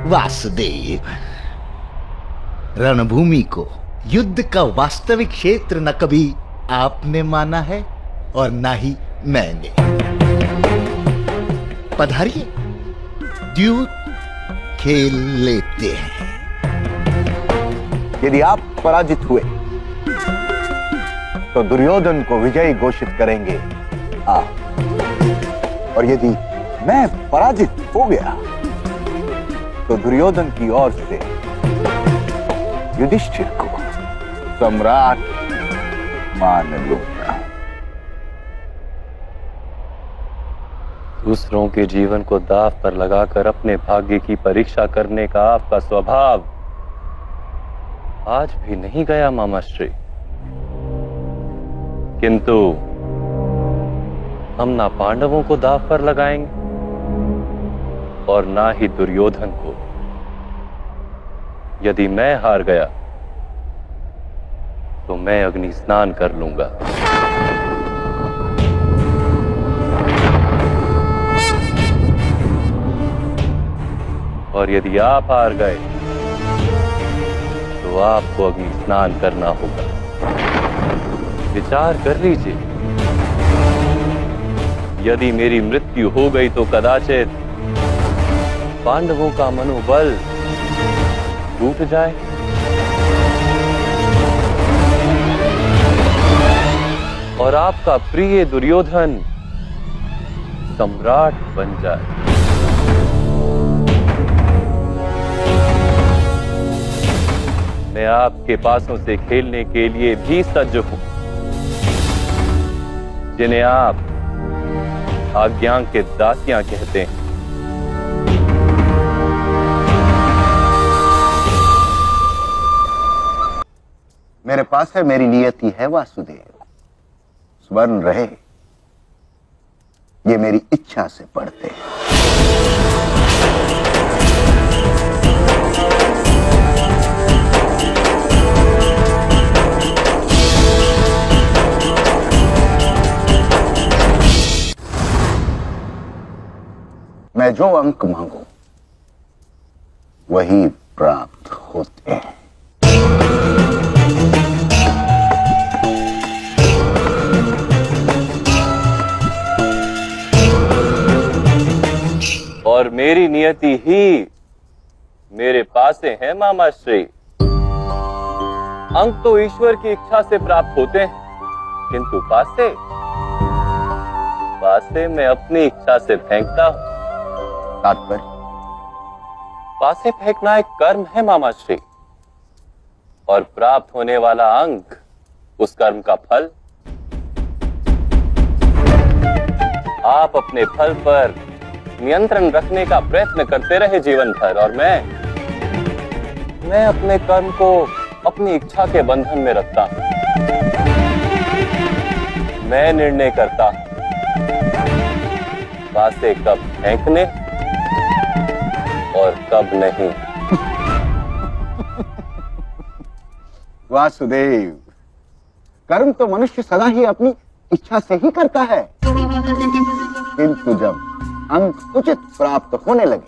वासुदेव, रणभूमि को युद्ध का वास्तविक क्षेत्र न कभी आपने माना है और न ही मैंने। पधारिए, द्यूत खेल लेते हैं। यदि आप पराजित हुए तो दुर्योधन को विजयी घोषित करेंगे आप, और यदि मैं पराजित हो गया तो दुर्योधन की ओर से युधिष्ठिर को सम्राट मान लूंगा। दूसरों के जीवन को दांव पर लगाकर अपने भाग्य की परीक्षा करने का आपका स्वभाव आज भी नहीं गया मामाश्री। किंतु हम ना पांडवों को दांव पर लगाएंगे और ना ही दुर्योधन को। यदि मैं हार गया तो मैं अग्नि स्नान कर लूंगा। और यदि आप हार गए तो आपको अग्नि स्नान करना होगा। विचार कर लीजिए, यदि मेरी मृत्यु हो गई तो कदाचित पांडवों का मनोबल टूट जाए और आपका प्रिय दुर्योधन सम्राट बन जाए। मैं आपके पासों से खेलने के लिए भी सज्ज हूं, जिन्हें आप आज्ञा के दासियां कहते हैं। मेरे पास है, मेरी नियति है वासुदेव, स्मरण रहे ये मेरी इच्छा से पढ़ते हैं। मैं जो अंक मांगू वही प्राप्त होते हैं। और मेरी नियति ही मेरे पासे है मामाश्री। अंक तो ईश्वर की इच्छा से प्राप्त होते हैं, किंतु पासे मैं अपनी इच्छा से फेंकता हूं। तात्पर्य? पासे फेंकना एक कर्म है मामाश्री, और प्राप्त होने वाला अंक उस कर्म का फल। आप अपने फल पर नियंत्रण रखने का प्रयत्न करते रहे जीवन भर, और मैं अपने कर्म को अपनी इच्छा के बंधन में रखता हूं। मैं निर्णय करता हूं पासे कब फेंकने और कब नहीं। वासुदेव, कर्म तो मनुष्य सदा ही अपनी इच्छा से ही करता है, किंतु जब अंक उचित प्राप्त होने लगे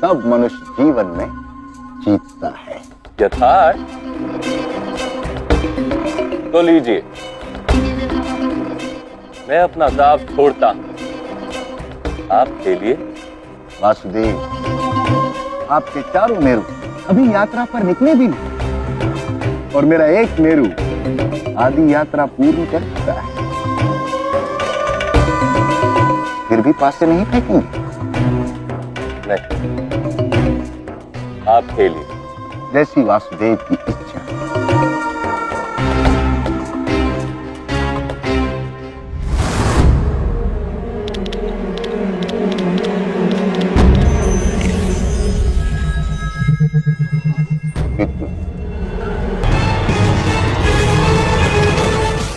तब मनुष्य जीवन में जीतता है। यथार्थ तो लीजिए, मैं अपना दाव छोड़ता हूं आपके लिए। वासुदेव, आपके चारों मेरु अभी यात्रा पर निकले भी नहीं, और मेरा एक मेरु आदि यात्रा पूर्ण कर चुका है। फिर भी पासे नहीं फेंकेंगे? नहीं, आप खेलिए जैसी वासुदेव की इच्छा।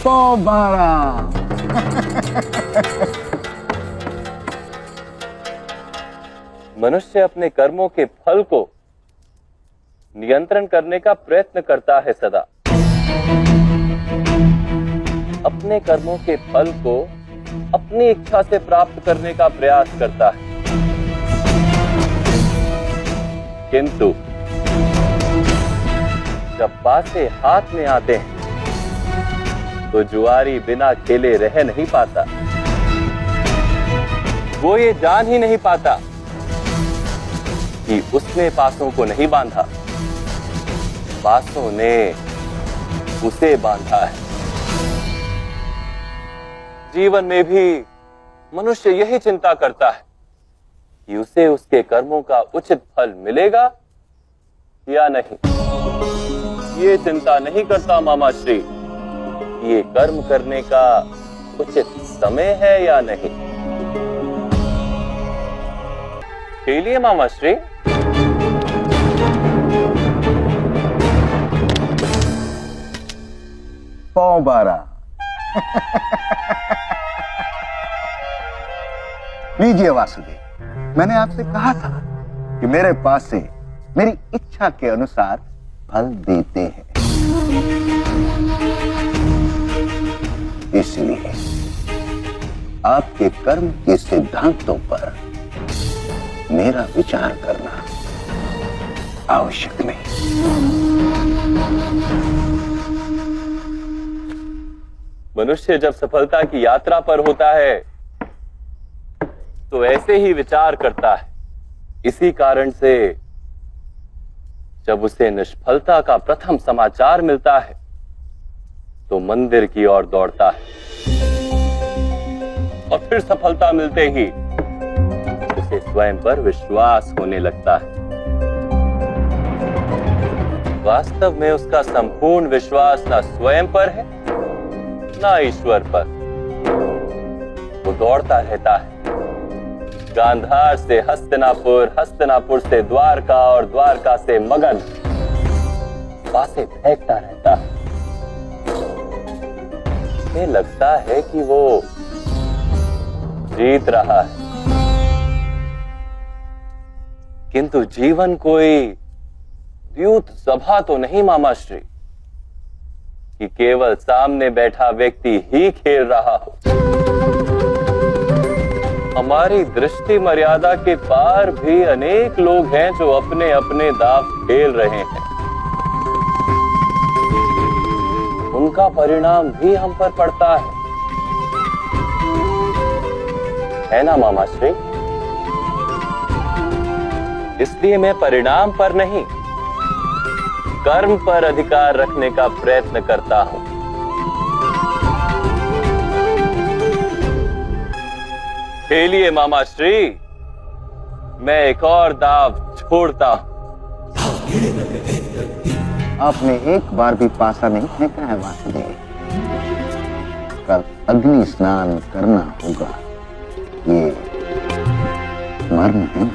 तो 12 मनुष्य अपने कर्मों के फल को नियंत्रण करने का प्रयत्न करता है सदा। अपने कर्मों के फल को अपनी इच्छा से प्राप्त करने का प्रयास करता है। किंतु जब पासे हाथ में आते हैं तो जुआरी बिना खेले रह नहीं पाता। वो ये जान ही नहीं पाता कि उसने पासों को नहीं बांधा, पासों ने उसे बांधा है। जीवन में भी मनुष्य यही चिंता करता है कि उसे उसके कर्मों का उचित फल मिलेगा या नहीं। ये चिंता नहीं करता मामाश्री कि ये कर्म करने का उचित समय है या नहीं। खेलिए मामाश्री। पौ-12 लीजिए वासुदेव, मैंने आपसे कहा था कि मेरे पास से मेरी इच्छा के अनुसार फल देते हैं, इसलिए आपके कर्म के सिद्धांतों पर मेरा विचार करना आवश्यक नहीं। मनुष्य जब सफलता की यात्रा पर होता है तो ऐसे ही विचार करता है। इसी कारण से जब उसे निष्फलता का प्रथम समाचार मिलता है तो मंदिर की ओर दौड़ता है और फिर सफलता मिलते ही उसे स्वयं पर विश्वास होने लगता है। वास्तव में उसका संपूर्ण विश्वास न स्वयं पर है ना ईश्वर पर। वो दौड़ता रहता है, गांधार से हस्तिनापुर, हस्तिनापुर से द्वारका और द्वारका से मगध, पासे फेंकता रहता है। ये लगता है कि वो जीत रहा है, किंतु जीवन कोई द्यूत सभा तो नहीं मामाश्री कि केवल सामने बैठा व्यक्ति ही खेल रहा हो। हमारी दृष्टि मर्यादा के पार भी अनेक लोग हैं जो अपने अपने दांव खेल रहे हैं। उनका परिणाम भी हम पर पड़ता है ना मामाश्री? इसलिए मैं परिणाम पर नहीं, कर्म पर अधिकार रखने का प्रयत्न करता हूं। खेलिए मामाश्री, मैं एक और दाव छोड़ता हूं। आपने एक बार भी पासा नहीं फेंका है वासुदेव। कल अग्नि स्नान करना होगा, ये मर्म है ना।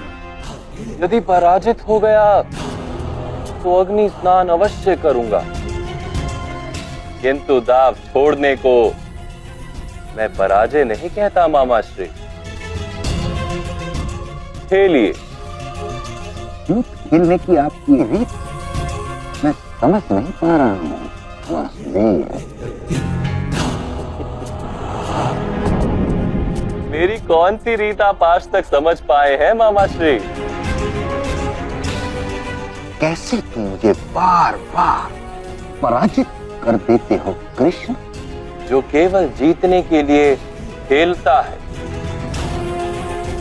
यदि पराजित हो गया तो अग्नि स्नान अवश्य करूंगा, किंतु दाव छोड़ने को मैं पराजय नहीं कहता मामाश्री। खेलिए। खेलने की आपकी रीत मैं समझ नहीं पा रहा हूं वासुदेव। मेरी कौन सी रीत आप आज तक समझ पाए हैं मामाश्री? कैसे तुम मुझे बार बार पराजित कर देते हो कृष्ण? जो केवल जीतने के लिए खेलता है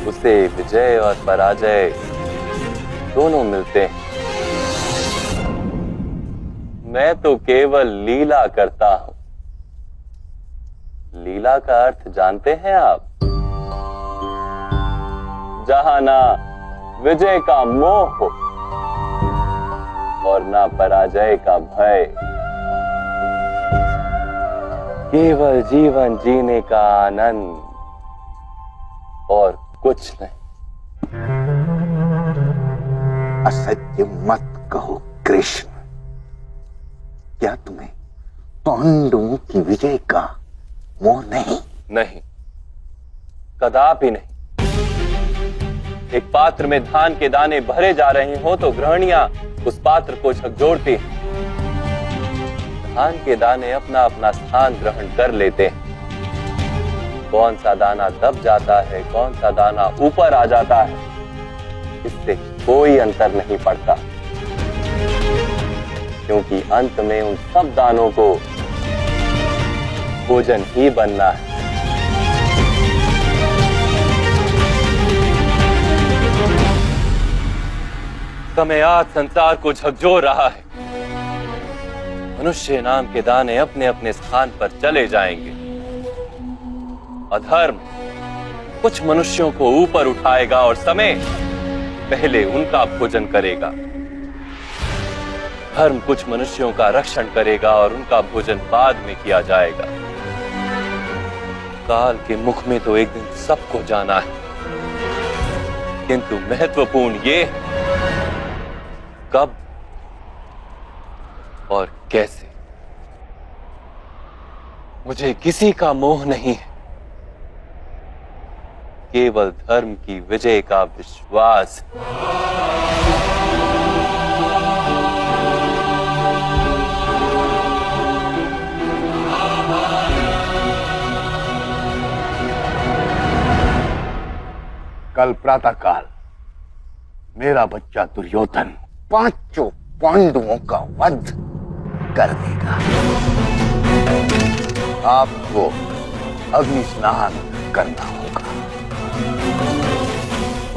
उसे विजय और पराजय दोनों मिलते हैं। मैं तो केवल लीला करता हूं। लीला का अर्थ जानते हैं आप? जहां ना विजय का मोह हो और ना पराजय का भय, केवल जीवन जीने का आनंद और कुछ नहीं। असत्य मत कहो कृष्ण। क्या तुम्हें पांडवों की विजय का मोह नहीं? नहीं, कदापि नहीं। एक पात्र में धान के दाने भरे जा रहे हो तो गृहणियां उस पात्र को झकझोरती हैं। धान के दाने अपना अपना स्थान ग्रहण कर लेते हैं। कौन सा दाना दब जाता है, कौन सा दाना ऊपर आ जाता है, इससे कोई अंतर नहीं पड़ता, क्योंकि अंत में उन सब दानों को भोजन ही बनना है। समय आज संसार को झकझोर रहा है। मनुष्य नाम के दाने अपने अपने स्थान पर चले जाएंगे। अधर्म कुछ मनुष्यों को ऊपर उठाएगा और समय पहले उनका भोजन करेगा। धर्म कुछ मनुष्यों का रक्षण करेगा और उनका भोजन बाद में किया जाएगा। काल के मुख में तो एक दिन सबको जाना है, किंतु महत्वपूर्ण ये कब और कैसे। मुझे किसी का मोह नहीं है, केवल धर्म की विजय का विश्वास। कल प्रातःकाल मेरा बच्चा दुर्योधन 5 पांडवों का वध कर देगा। आपको अग्नि स्नान करना होगा।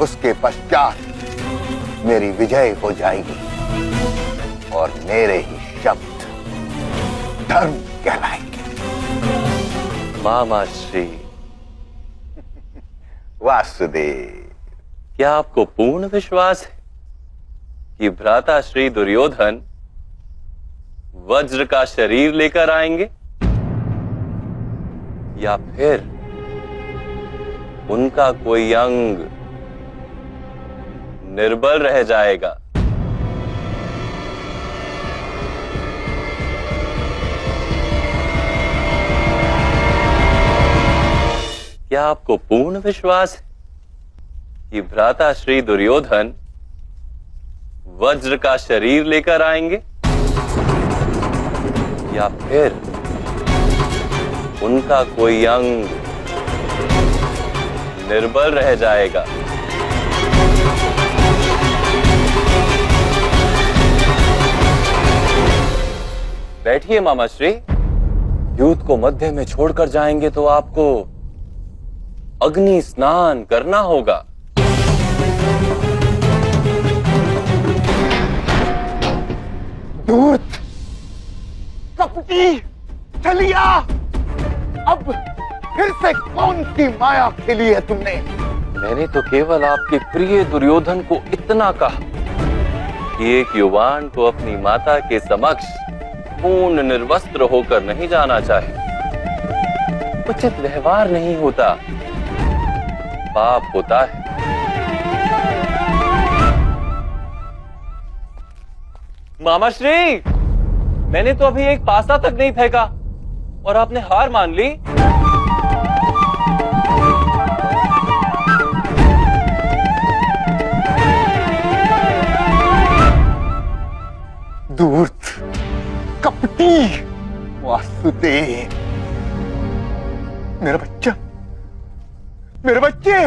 उसके पश्चात मेरी विजय हो जाएगी और मेरे ही शब्द धर्म कहलाएंगे। मामा श्री वासुदेव, क्या आपको पूर्ण विश्वास है कि भ्राता श्री दुर्योधन वज्र का शरीर लेकर आएंगे, या फिर उनका कोई अंग निर्बल रह जाएगा? क्या आपको पूर्ण विश्वास है कि भ्राता श्री दुर्योधन वज्र का शरीर लेकर आएंगे, या फिर उनका कोई अंग निर्बल रह जाएगा? बैठिए मामा श्री। युद्ध को मध्य में छोड़कर जाएंगे तो आपको अग्नि स्नान करना होगा। धूर्त, कपटी, चलिया, अब फिर से कौन सी माया खेली है तुमने? मैंने तो केवल आपके प्रिय दुर्योधन को इतना कहा कि एक युवान को अपनी माता के समक्ष पूर्ण निर्वस्त्र होकर नहीं जाना चाहिए। उचित व्यवहार नहीं होता, पाप होता है। मामा श्री, मैंने तो अभी एक पासा तक नहीं फेंका और आपने हार मान ली। धूर्त, कपटी, वासुदेव, मेरा बच्चा, मेरे बच्चे।